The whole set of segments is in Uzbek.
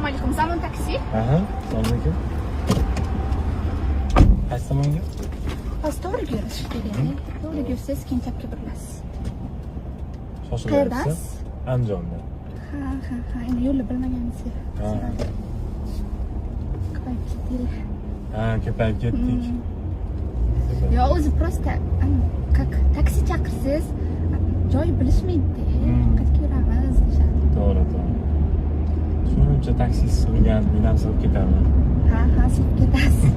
Assalomu alaykum. Zamon taksi. Aha, assalomu alaykum. Qaysi tomonga? Hozir to'g'riga yurish kerak. To'g'riga yursangiz keyin chapga burilasiz. Shoshilyapsiz? Andijonda. Ha, endi yo'lni bilmaganingizga. Ko'payib ketdik. Ha, ko'payib ketdik. Yo, o'zi prosta как taksi chaqirsangiz, joy bilishmaydi. Qayerga yuramiz deyishadi. To'g'ri. Shuncha taksisi sig'gan, men ham sig'ib ketaman. Ha, sig'ib ketasiz.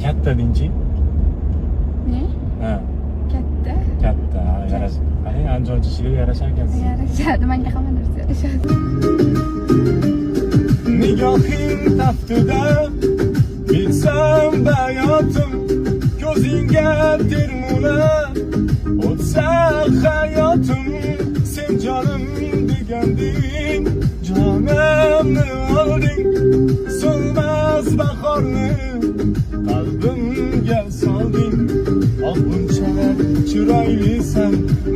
Katta deychi? Ne? Ha. Katta, yarashadi. Qani Andijon ishiga yarashar ekansiz. yarashadi. Menga hamma narsa yarashadi. Nigohing taftida bilsam bayotim, ko'zingga termulab o'tsa hayotim, sen jonim deganding, jonimni olding, so'lmas bahorni qalbimga solding. Oh bunchalar chiroylisan,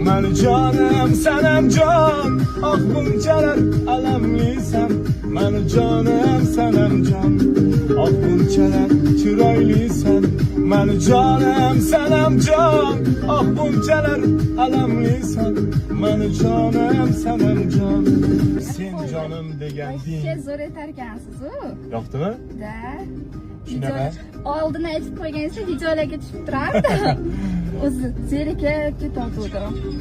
mani jonim sanam jon. Oh bunchalar alamlisan, mani jonim sanam jon. Oh bunchalar chiroylisan, mani jonim sanam jon. Oh bunchalar alamlisan, mani jonim sanam jon. Sen jonim deganding. Siz zo'r etar ekansiz-ku. Yoqdimi? Da. Shunaqa. Oldin aytib qo'yganingizda videolarga tushib turardi. O'zi zerikib ketavdim.